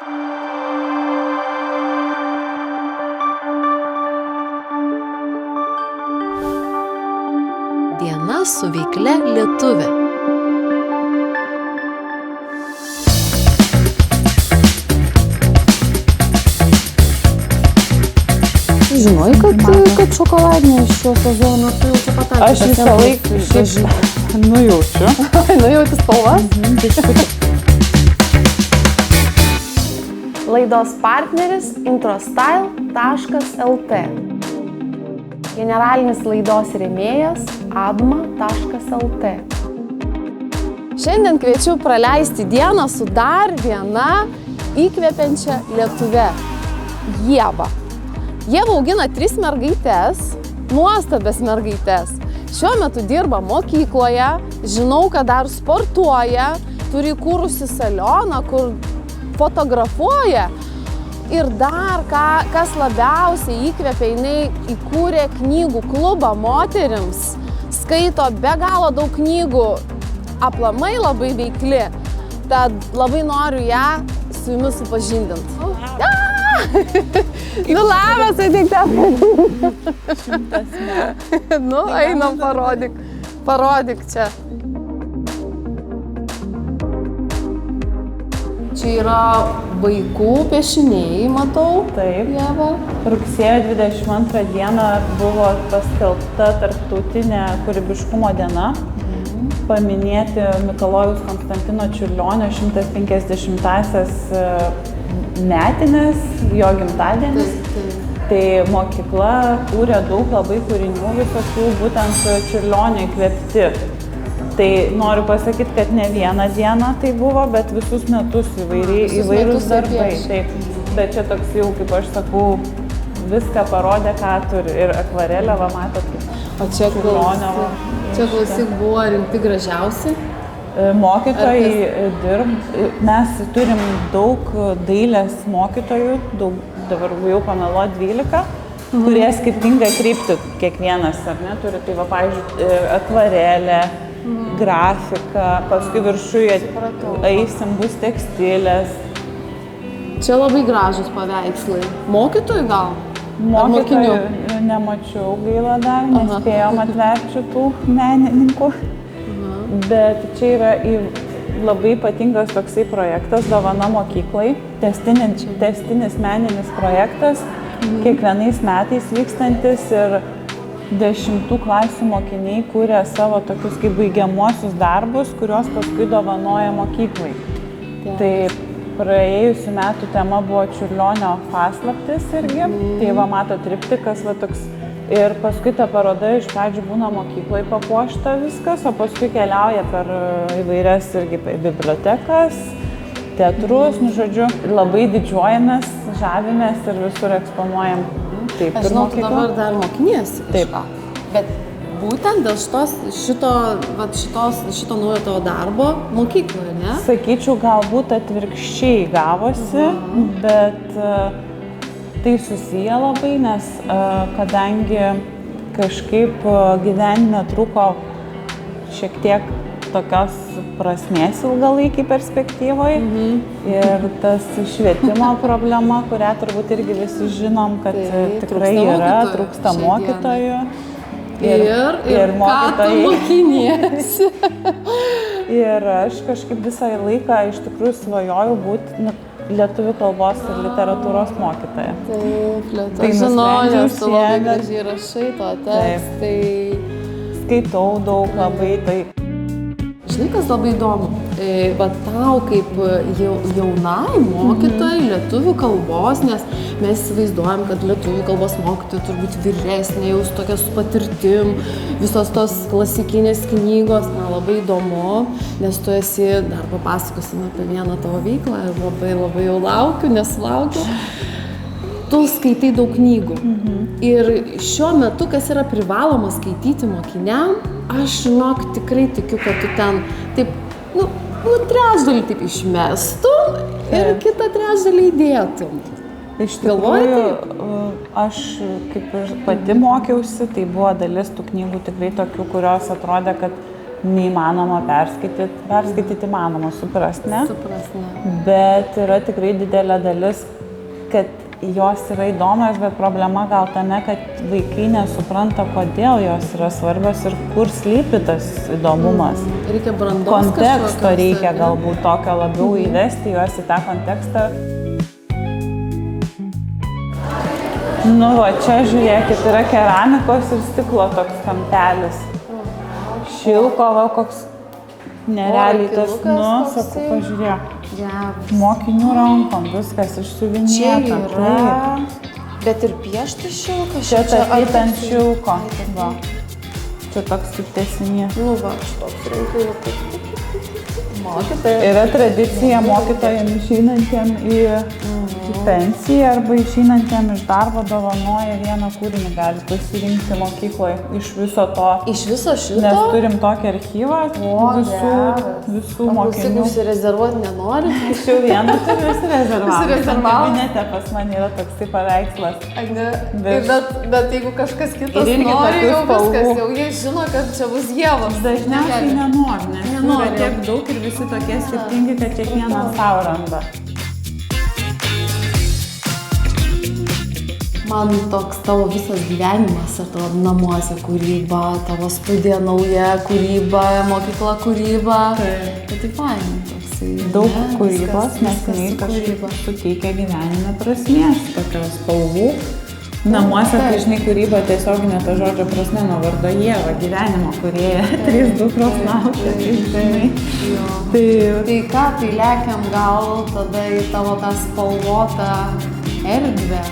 Diena su veiklia lietuve. Žinai, kad šokoladinė šio sezono tu jau čia patarė. Aš visą laiką nujaučiu. Nujauti spalvas? Laidos partneris introstyle.lt. Generalinis laidos rėmėjas adma.lt. Šiandien kviečiu praleisti dieną su dar viena įkvepiančia lietuve – Ieva. Ieva augina 3 mergaites, nuostabes mergaites. Šiuo metu dirba mokykloje, žinau, kad dar sportuoja, turi įkūrusi salioną, kur fotografuoja. Ir dar, kas labiausiai įkvepia, jinai įkūrė knygų klubą moterims, skaito be galo daug knygų, aplamai labai veikli. Tad labai noriu ją su jumis supažindinti. Nu, labas, ateik ten. 100 metų. Nu, einam, parodyk čia. Čia yra vaikų piešiniai, matau. Taip. Ieva. Rugsėjo 22 dieną buvo paskelbta tarptautinė kūrybiškumo diena. Paminėti Mikalojaus Konstantino Čiurlionio 150-asias metinės, jo gimtadienis. Tai mokykla kūrė daug labai kūrinių visokių, būtent Čiurlionio įkvėpti. Tai noriu pasakyti, kad ne vieną dieną tai buvo, bet visus metus įvairūs darbai. Taip, bet čia toks jau, kaip aš sakau, viską parodė, ką turi. Ir akvarelę, va, matot, O čia klausyk buvo rinkti gražiausi. Mokytojai mes turim daug dailės mokytojų, dabar jau pameluot 12, kurie skirtingą kryptį kiekvienas, ar ne, turi. Tai va, pavyzdžiui, akvarelė, grafika, paskui viršuje eisim bus tekstilės. Čia labai gražus paveikslai. Mokytojų gal? Mokytojų nemačiau, gaila dar, nespėjom atverti šitų menininkų. Bet čia yra labai ypatingas toksai projektas Dovana mokyklai, tęstinis meninis projektas, kiekvienais metais vykstantis, ir 10 klasių mokiniai kūrė savo tokius kaip baigiamuosius darbus, kuriuos paskui dovanoja mokyklai. Tai praėjusių metų tema buvo Čiurlionio paslaptis irgi, tai va, mato triptikas, va toks. Ir paskui ta paroda iš pradžių būna mokyklai papuošta viskas, o paskui keliauja per įvairias irgi bibliotekas, teatrus, nu žodžiu, labai didžiuojamės, žavimės ir visur eksponuojam. Taip, aš žinau, tu dabar dar mokiniesi. Taip. Bet būtent dėl šito naujo tavo darbo mokykloje, ne? Sakyčiau, galbūt atvirkščiai gavosi, bet tai susiję labai, nes kadangi kažkaip gyvenime trūko šiek tiek tokios prasmės ilgalaikiai perspektyvoje ir tas švietimo problema, kurią turbūt irgi visi žinom, kad tikrai yra, trūksta mokytojų. Ir ką tu mokiniesi? Ir aš kažkaip visą laiką iš tikrųjų svajojau būti lietuvių kalbos ir literatūros mokytoja. Taip, žinau, nes tu labai gražiai rašai to tekstai. Skaitau daug labai, tai. Žinai, kas labai įdomu? Va tau kaip jaunai mokytojai lietuvių kalbos, nes mes įsivaizduojam, kad lietuvių kalbos mokytojai turbūt vyresnė, jau su tokia su patirtim, visos tos klasikinės knygos, man labai įdomu, nes tu esi, dar papasakosim apie vieną tavo veiklą, labai jau laukiu, nesulaukiu. Tu skaitai daug knygų. Ir šiuo metu, kas yra privaloma skaityti mokiniam, aš, žinok, tikrai tikiu, kad tu ten taip, trečdalį taip išmestum ir kitą trečdalį įdėtum. Iš tikrųjų, aš kaip ir pati mokiausi, tai buvo dalis tų knygų tikrai tokių, kurios atrodė, kad neįmanoma perskaityti įmanoma, suprast, ne? Supras, ne. Bet yra tikrai didelė dalis, kad jos yra įdomios, bet problema gal tame, kad vaikai nesupranta, kodėl jos yra svarbios ir kur slypi tas įdomumas. Reikia brandos Konteksto reikia galbūt tokio labiau įvesti juos į tą kontekstą. Nu, va, čia žiūrėkit, yra keramikos ir stiklo toks kampelis. Šilko, va, koks nerealiai tas, sakau, pažiūrėk. Geras. Mokinių rankom, viskas išsiuvinėta. Čia yra, bet ir piešti šilką. Čia tapyt ant šilko. Va. Čia toks kaip tęsinys. Nu va, šitoks rinkai. Mokytoja. Yra tradicija mokytojams išeinantiem į pensiją arba išeinantiem iš darbo dovanoja vieną kūrinį, gali pasirinkti mokykloje iš viso to. Iš viso šito? Nes turim tokį archyvą visų mokinių. Užsirezervuoti nenori? Aš jau vieną turiu užsirezervavus. Kabinete pas mane yra toksai paveikslas. Bet jeigu kažkas kitas nori, jau viskas, jau jie žino, kad čia bus Ievos. Dažniausiai nenori, nes yra tiek daug ir visi tokie skirtingi, kad kiekvienas savo randa. Man toks tavo visas gyvenimas, atrodo, namuose kūryba, tavo studija nauja kūryba, mokykla kūryba. Tai fainai toksai. Daug kūrybos, nes jinai kažkaip suteikia gyvenime prasmės, tokios spalvų. Namuose, tai žinai, kūryba tiesioginė to žodžio prasme, nuo vardo Ieva, gyvenimo kūrėja, 3 dukros laukia, žinai. Tai ką, tai lekiam gal tada į tavo tą spalvotą erdvę.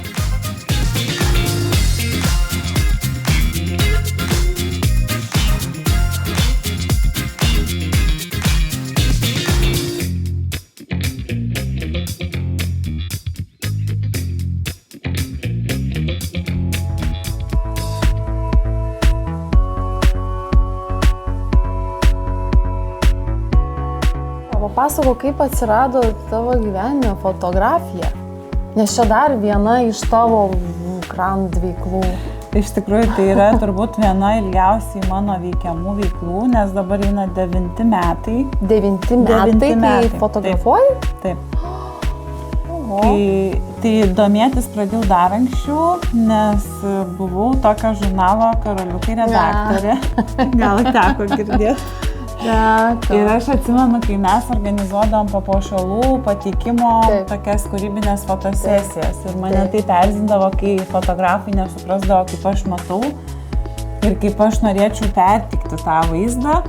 Papasakok, kaip atsirado tavo gyvenime fotografija, nes čia dar viena iš tavo grand veiklų. Iš tikrųjų, tai yra turbūt viena ilgiausiai mano veikiamų veiklų, nes dabar eina 9 metai. 9 metai, kai fotografuoji? Taip. Tai domėtis pradėjau dar anksčiau, nes buvau tokio žurnalo Karoliukai redaktorė. Gal teko girdėti. Ir aš atsimenu, kai mes organizuodavom papuošalų pateikimo tokias kūrybinės fotosesijas. Ir mane tai erzindavo, kai fotografai nesuprasdavo, kaip aš matau ir kaip aš norėčiau pertikti tą vaizdą.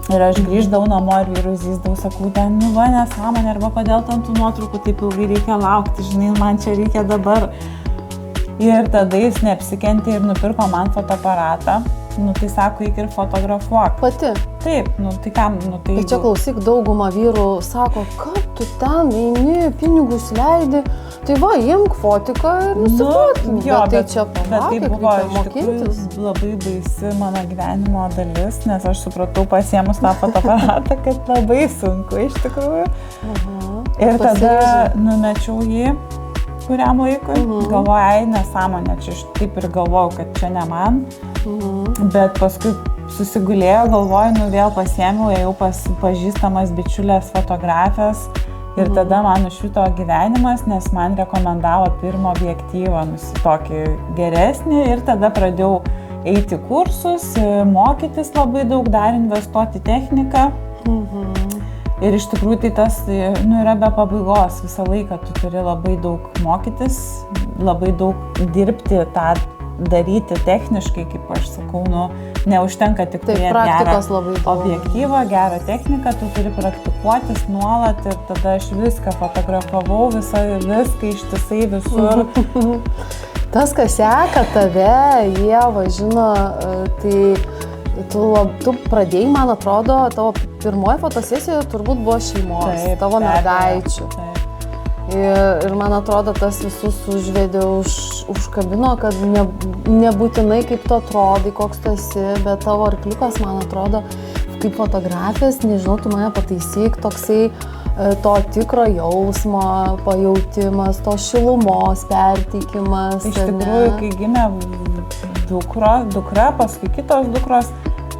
Ir aš grįždavau namo ir vyrui zyzdavau, sakau, ten, nu va, nesąmonė, arba kodėl ten tų nuotraukų taip ilgai reikia laukti, žinai, man čia reikia dabar. Ir tada jis neapsikentė ir nupirko man fotoaparatą. Nu, tai sako, eik ir fotografuok. Pati? Taip, nu, tai kam, nu, tai... Tai čia klausyk, dauguma vyrų sako, kad tu ten eini, pinigus leidi, tai va, imk fotiką ir nusipirkim. Bet tai čia palaukit, reikia mokintis. Labai baisi mano gyvenimo dalis, nes aš supratau pasiėmus tą fotoaparatą, kad labai sunku iš tikrųjų. Ir tada numečiau jį kuriam laikui. Galvoju, nesąmonė, čia aš taip ir galvojau, kad čia ne man. Bet paskui susigulėjo, galvoju, nu vėl pasiėmiau, ėjau pas pažįstamas bičiulės fotografės ir tada man nušvito gyvenimas, nes man rekomendavo pirmą objektyvą, tokį geresnį ir tada pradėjau eiti kursus, mokytis labai daug, dar investuoti techniką. Ir iš tikrųjų tai tas yra be pabaigos, visą laiką tu turi labai daug mokytis, labai daug dirbti, tą daryti techniškai, kaip aš sakau, neužtenka tik turėti gerą objektyvą, gerą techniką, tu turi praktikuotis nuolat ir tada aš viską fotografavau, viską ištisai visur. Tas, kas seka tave, Ieva, žino, tai tu pradėjai, man atrodo, tavo pirmoji fotosesija turbūt buvo šeimos, tavo mergaičių. Ir man atrodo, tas visus užvedė, užkabino, kad nebūtinai kaip tu atrodai, koks tu esi, bet tavo arkliukas, man atrodo, kaip fotografės, nežinau, tu mane pataisyk, toksai to tikro jausmo pajautimas, to šilumos perteikimas. Iš tikrųjų, kai gimė dukra, paskui kitos dukros,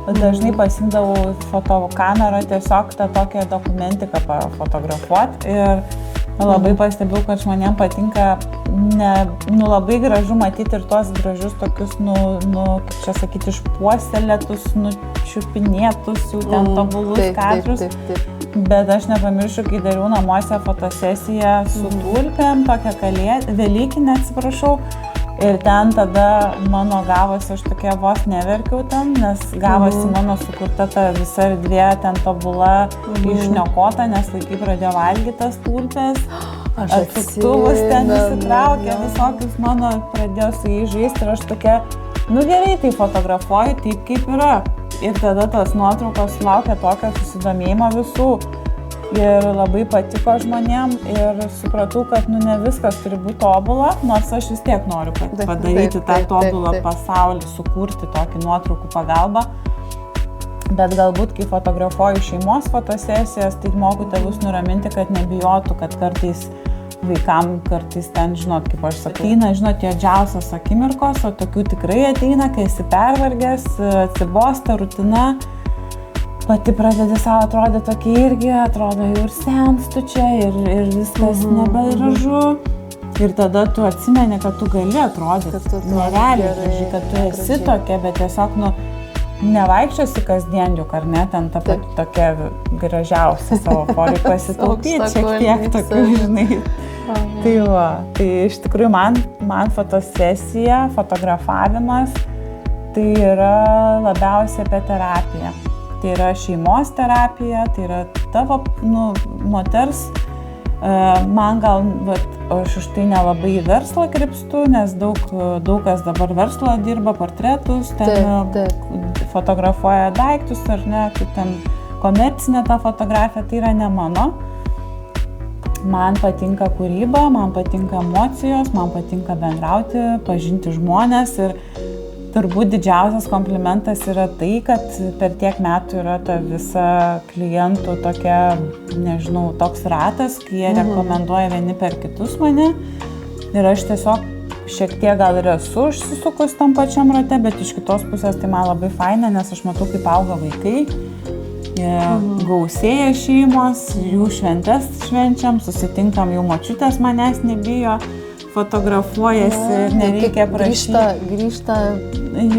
dažnai pasimdavau fotokamerą tiesiog tą tokią dokumentiką pafotografuoti ir labai pastebėjau, kad žmonėm patinka labai gražu matyti ir tuos gražius tokius, kaip čia sakyti, išpuoselėtus, nučiupinėtus, jau ten tobulus kadrus. Bet aš nepamiršiu, kai dariau namuose fotosesiją su tulpėm, tokią velykinę, atsiprašau. Ir ten tada mano gavosi, aš tokia vos neverkiau ten, nes gavosi mano sukurta ta visa erdvė, ten tobula, išniokota, nes vaikai pradėjo valgyti tas tulpės. Atsuktuvus ten įsitraukė, visokius mano pradėjo su jais žaisti ir aš tokia, gerai, tai fotografuoju taip, kaip yra. Ir tada tas nuotraukos laukia tokio susidomėjimo visų. Ir labai patiko žmonėm ir supratau, kad ne viskas turi būti tobula, nors aš vis tiek noriu padaryti tą tobulą pasaulį, sukurti tokį nuotraukų pagalbą. Bet galbūt, kai fotografuoju šeimos fotosesijas, tai moku tėvus nuraminti, kad nebijotų, kad kartais vaikam, kartais ten, žinot, kaip aš ateina, žinot, juodžiausios akimirkos, o tokių tikrai ateina, kai esi pervargęs, atsibosta rutina. Pati pradedi savo atrodyti tokia irgi, atrodo jau ir senstu čia ir viskas nebegražu. Ir tada tu atsimeni, kad tu gali atrodyti nerealiai, kad tu esi tokia, bet tiesiog, nevaikščiosi kasdien juk, ar ne, ten ta pati tokia gražiausia savo poreikį pasitaupyti, šiek tiek tokių, žinai. Tai va, tai iš tikrųjų man fotosesija, fotografavimas, tai yra labiausiai apie terapiją. Tai yra šeimos terapija, tai yra tavo, moters. Man gal, aš už tai nelabai į verslą krypstu, nes daug kas dabar verslo dirba, portretus, ten fotografuoja daiktus, ar ne, kaip ten komercinė ta fotografija, tai yra ne mano. Man patinka kūryba, man patinka emocijos, man patinka bendrauti, pažinti žmonės ir turbūt didžiausias komplimentas yra tai, kad per tiek metų yra ta visa klientų tokia, nežinau, toks ratas, kai jie rekomenduoja vieni per kitus mane. Ir aš tiesiog šiek tiek gal ir esu užsisukus tam pačiam rate, bet iš kitos pusės tai man labai faina, nes aš matau, kaip auga vaikai. Gausėja šeimos, jų šventes švenčiam, susitinkam, jau močiutės manęs nebijo. Fotografuojasi ir nereikia prašyti. Grįžta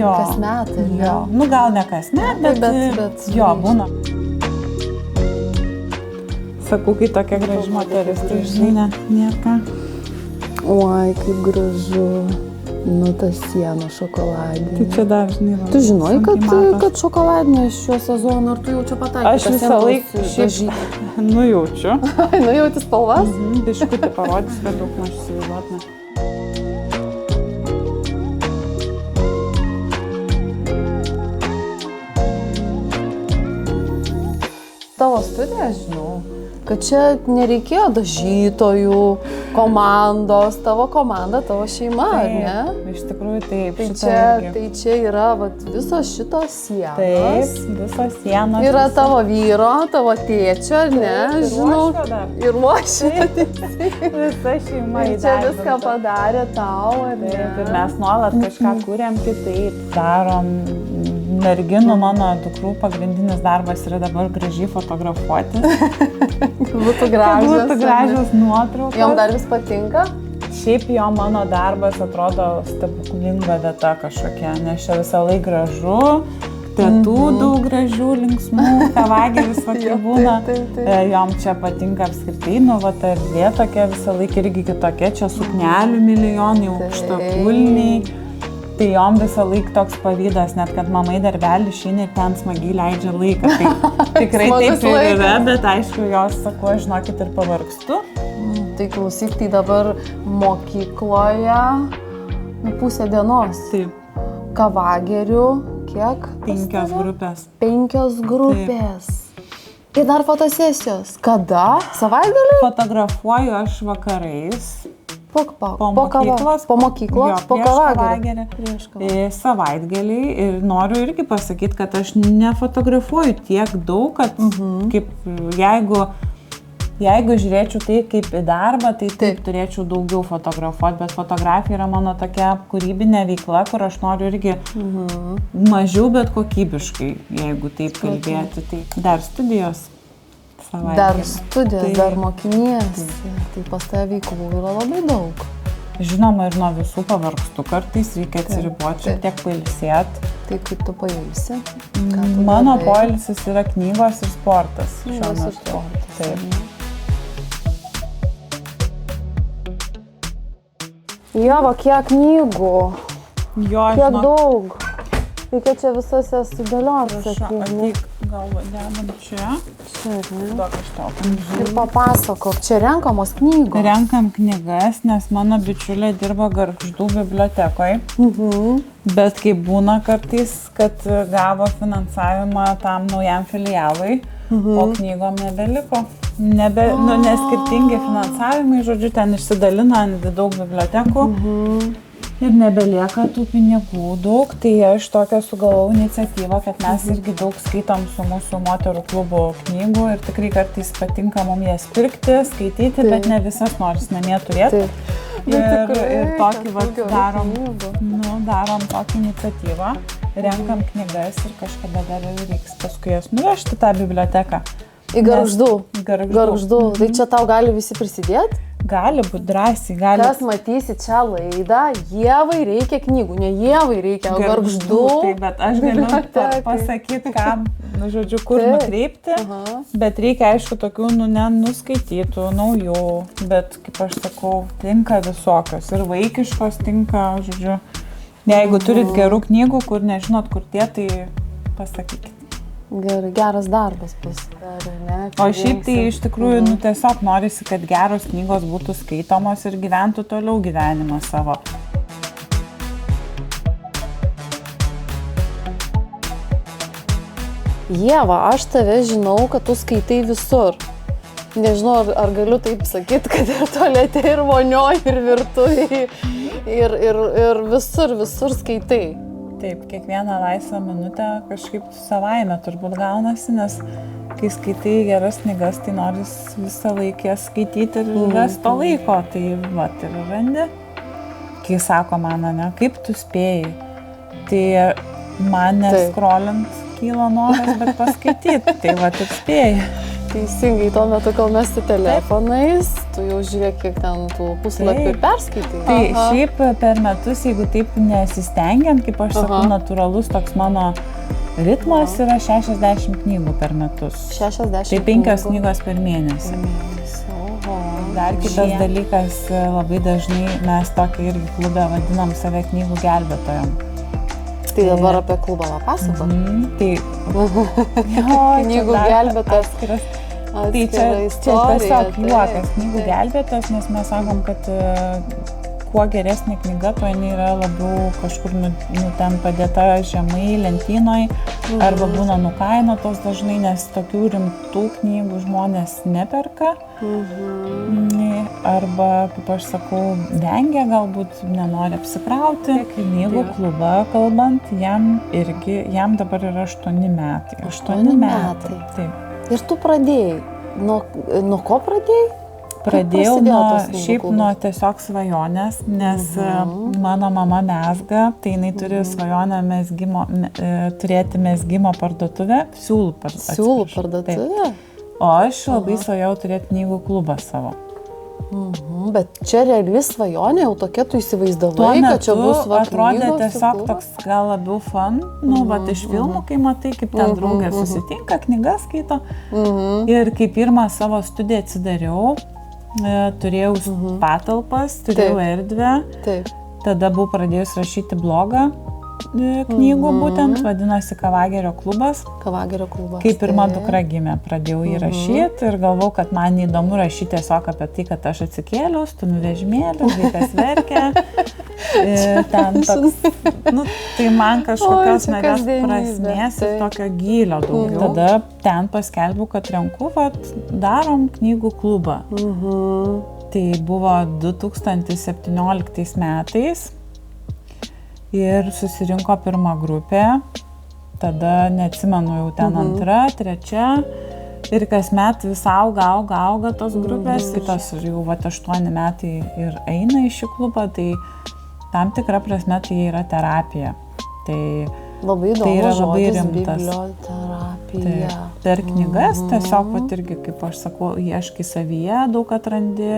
kasmet. Gal ne kasmet, bet būna. Sakau, kai tokia graži moteris, tai žinai, nieka. Oi, kaip gražu. Ta siena šokoladinė. Tai čia dar, žinai, tu žinai, kad šokoladinė šiuo sezonu, ar tu jau čia pataikė? Aš visą laiką nujaučiu. Nujauti spalvas? Biškutį parodys, kad daug maž įsivaizduotume. Tavo studiją žinau, kad čia nereikėjo dažytojų, komandos, tavo komanda, tavo šeima, ar ne? Iš tikrųjų taip. Tai čia yra visos šitos sienos. Taip, visos sienos. Yra tavo vyro, tavo tėčio, ar ne? Žinau. Ir ruošia. Visa šeima įdarbinta. Čia viską padarė tau, ar ne? Ir mes nuolat kažką kūrėm kitaip, darom. Merginų mano dukrų pagrindinis darbas yra dabar gražiai fotografuoti. Būtų gražios nuotraukos. Jom dar vis patinka? Šiaip jo mano darbas atrodo stebuklinga vieta kažkokia, nes čia visą laiką gražu, tetų daug gražių, linksmų, kavagė visokie būna. Jom čia patinka apskritai, ta erdvė tokia visą laiką irgi kitokia, čia suknelių milijonai, aukštakulniai. Tai jom visą laiką toks pavydas, net kad mamai darbelį išeina ir ten smagiai leidžia laiką. Tai tikrai taip ir yra, bet aišku, jos sako, žinokit, ir pavargstu. Tai klausyk, tai dabar mokykloje pusę dienos. Taip. Kavagerių, kiek? 5 grupės. 5 grupės. Ir dar fotosesijos. Kada? Savaitgalį? Fotografuoju aš vakarais. Po mokyklos, po kavagerį. Savaitgalį ir noriu irgi pasakyti, kad aš nefotografuoju tiek daug, kad kaip jeigu Jeigu žiūrėčiau tai kaip į darbą, tai taip turėčiau daugiau fotografuoti, bet fotografija yra mano tokia kūrybinė veikla, kur aš noriu irgi mažiau, bet kokybiškai, jeigu taip kalbėti. Tai dar studijos savaitė. Dar studijos, dar mokinies. Tai pas tave veiklų yra labai daug. Žinoma, ir nuo visų pavargstu kartais, reikia atsiriboti, šiek tiek pailsėti. Tai kaip tu pailsi? Mano poilsis yra knygos ir sportas. Knygos ir sportas. Taip. Ieva, kiek knygų? Jo, kiek daug? Reikia čia visas jas sudėlioti. Ateik, galva, dedam čia. Čia, ne? Duok aš tau. Ir papasakok, čia renkamos knygos. Renkam knygas, nes mano bičiulė dirba Gargždų bibliotekoje. Bet kaip būna kartais, kad gavo finansavimą tam naujam filialui, o knygom nebeliko. Nes skirtingi finansavimai, žodžiu, ten išsidalina ant daug bibliotekų. Ir nebelieka tų pinigų daug, tai aš tokią sugalvojau iniciatyvą, kad mes irgi daug skaitom su mūsų moterų klubo knygų ir tikrai kartais patinka mums jas pirkti, skaityti, bet ne visas noris namie turėti. Ir tokį darom tokį iniciatyvą, renkam knygas ir kažkada dar reiks paskui jas nuvežti tą biblioteką. Į Gargždų. Gargždų. Tai čia tau gali visi prisidėti? Gali būti drąsiai, gali. Kas matysi čia laidą, Ievai reikia knygų, ne Ievai reikia, o Gargždų. Taip, bet aš galiu pasakyti, kam, žodžiu, kur nukreipti, bet reikia, aišku, tokių, nenuskaitytų, naujų, bet, kaip aš sakau, tinka visokios ir vaikiškos tinka, žodžiu, jeigu turit gerų knygų, kur nežinot, kur tie, tai pasakykit. Geras darbas pasidarė, ne? O šiaip tai iš tikrųjų, tiesiog norisi, kad geros knygos būtų skaitomos ir gyventų toliau gyvenimą savo. Ieva, aš tave žinau, kad tu skaitai visur. Nežinau, ar galiu taip sakyti, kad ir tualete, ir vonioj, ir virtuvėj, ir visur skaitai. Taip, kiekvieną laisvą minutę kažkaip savaime turbūt gaunasi, nes kai skaitai geras knygas, tai noris visą laiką skaityti ir ras to laiko, tai vat ir randi. Kai sako man, kaip tu spėjai, tai man neskrolint kyla noras, bet paskaityti, tai vat ir spėjai. Teisingai, tuo metu, kol mes su telefonais, tu jau žiūrėk, kiek ten tų puslapių ir perskaitai. Tai šiaip per metus, jeigu taip nesistengiant, kaip aš sakau, natūralus toks mano ritmas yra 60 knygų per metus. 60 tai 5 knygos per mėnesį. Dar kitas dalykas, labai dažnai mes tokį irgi klubę vadinam save knygų gelbėtojom. Tai dabar apie klubą papasakok. Knygų gelbėtojas. Tai čia tiesiog juokas, knygų gelbėtojas, nes mes sakom, kad kuo geresnė knyga, tuo jinai yra labiau kažkur ten padėta žemai lentynoj, arba būna nukainotos dažnai, nes tokių rimtų knygų žmonės neperka. Arba, kaip aš sakau, vengia, galbūt nenori apsikrauti. Knygų klubą kalbant, jam dabar yra 8 metai. 8 metai. Taip. Ir tu pradėjai. Nuo ko pradėjai? Pradėjau nuo tiesiog svajonės, nes mano mama mezga, tai jinai turi svajonę turėti mezgimo parduotuvę, siūlų parduotuvę. O aš labai svajojau turėti knygų klubą savo. Bet čia reali svajonė, jau tokia tu įsivaizdavai, kad čia bus knygos. Atrodė tiesiog toks gal labiau fun, iš filmų, kai matai, kaip ten draugė susitinka, knygas skaito. Ir kai pirmą savo studiją atsidariau, turėjau patalpas, turėjau erdvę, tada buvau pradėjus rašyti blogą knygų, būtent vadinosi Kavagerio klubas. Kai pirma dukra gimė, pradėjau jį rašyti ir galvau, kad man įdomu rašyti tiesiog apie tai, kad aš atsikėliau, stumiu vežimėlį, vaikas verkia. Ten toks, tai man kažkokios narės prasmės ir tokio gylio daugiau. Tada ten paskelbiau, kad renku, darom knygų klubą. Tai buvo 2017 metais. Ir susirinko pirma grupė, tada neatsimenu jau ten antra, trečia Ir kasmet vis auga tos grupės, kitos jau 8 metai ir eina į šį klubą, tai tam tikra prasme tai yra terapija. Tai labai įdomu, tai yra labai žodis rimtas. Biblioterapija. Tai per knygas tiesiog pat irgi, kaip aš sakau, ieškai savyje, daug atrandi,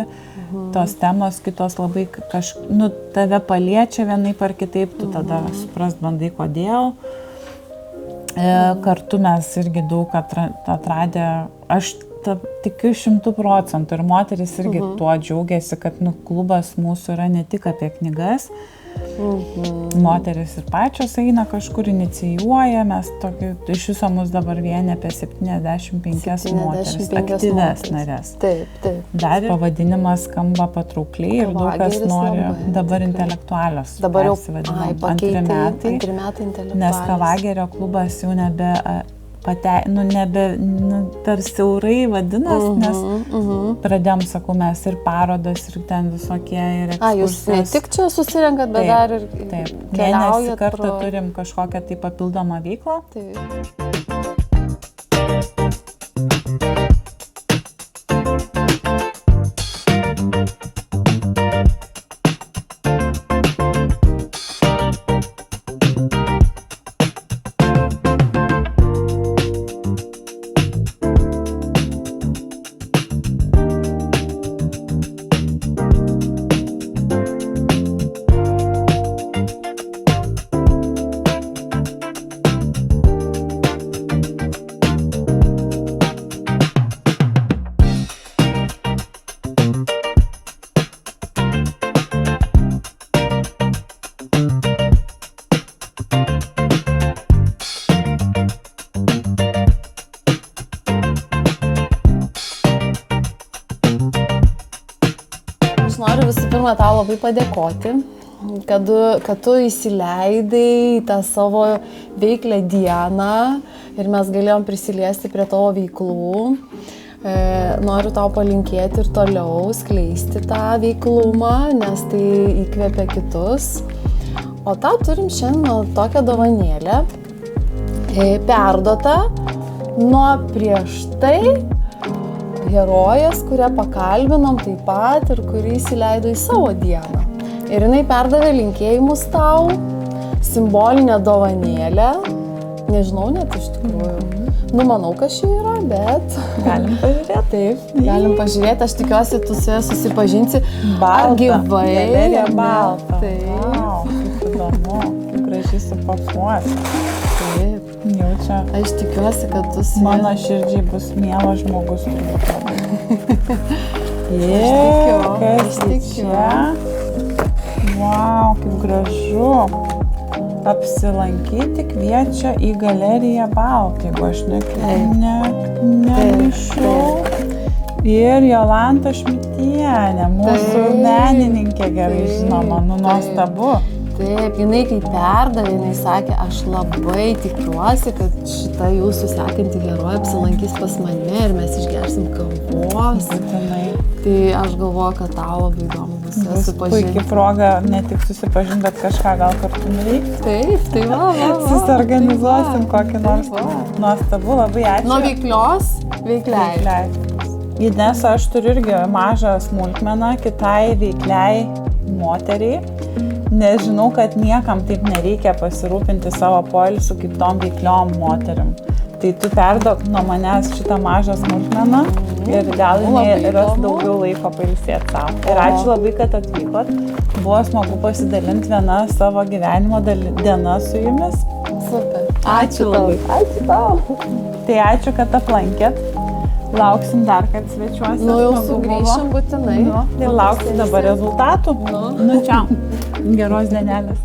tos temos kitos labai tave paliečia vienaip ar kitaip, tu tada suprast bandai kodėl. Kartu mes irgi daug atradę, aš tikiu 100% ir moteris irgi tuo džiaugiasi, kad klubas mūsų yra ne tik apie knygas, moteris ir pačios eina kažkur, inicijuoja, mes iš viso mus dabar vienė apie 75 moteris, aktyves narės. Taip. Dar ir pavadinimas skamba patraukliai ir daug kas nori dabar intelektualios. Dabar jau antri metai intelektualios. Nes Kavagerio klubas jau nebe per siaurai vadinas, nes pradėjom, sakau, mes ir parodos, ir ten visokie, ir ekskursijos. Jūs ne tik čia susirenkat, bet dar ir keliaujat. Mėnesį kartą turim kažkokią tai papildomą veiklą. Aš noriu visų pirma tau labai padėkoti, kad tu įsileidai į tą savo veiklę dieną ir mes galėjom prisiliesti prie tavo veiklų. Noriu tau palinkėti ir toliau skleisti tą veiklumą, nes tai įkvepia kitus. O tau turim šiandien tokią dovanėlę, perduotą nuo prieš tai herojės, kurią pakalbinom taip pat ir kuri įsileido į savo dieną. Ir jinai perdavė linkėjimus tau, simbolinę dovanėlę. Nežinau net iš tikrųjų. Manau, kad ši yra, bet... Galim pažiūrėti. Taip, galim pažiūrėti. Aš tikiuosi, tu su ja susipažinsi. Balta. Ar gyvai. Galerija balta. Taip. Wow, kaip įdomu. Kaip gražiai supakuosi. Taip. Jaučia. Aš tikiuosi, kad tu su ja... Mano širdžiai bus mielas žmogus. Aš tikiu. Wow, kaip gražu. Apsilankyti kviečia į galeriją Baltą, jeigu aš nemaišau. Ir Jolanta Šmitienė, mūsų menininkė gerai žinoma, nuostabu. Taip, jinai kai perdavė, jinai sakė, aš labai tikiuosi, kad šita jūsų sekanti herojė apsilankys pas mane ir mes išgersim kavos. Būtinai. Tai aš galvoju, kad tau labai įdomu bus susipažinti. Puikiai proga ne tik susipažinti, bet kažką gal kartu nuveikti. Taip, tai va. Susiorganizuosim kokį nors. Nuostabu, labai ačiū. Nuo veiklios veikliai. Inesa, aš turiu irgi mažą smulkmeną kitai veikliai moteriai. Nežinau, kad niekam taip nereikia pasirūpinti savo poilsiu kaip tom veikliom moterim. Tai tu perduok nuo manęs šitą mažą smulkmeną ir gal jinai ras daugiau laiko pailsėti savo. Ir ačiū labai, kad atvykot. Buvo smagu pasidalinti vieną savo gyvenimo diena su jumis. Super. Ačiū labai. Ačiū tau. Tai ačiū, kad aplankėt. Lauksim dar, kad svečiuosi. Jau sugrįšim būtinai. Ir lauksim dabar rezultatų. Čia. Geros dienelės.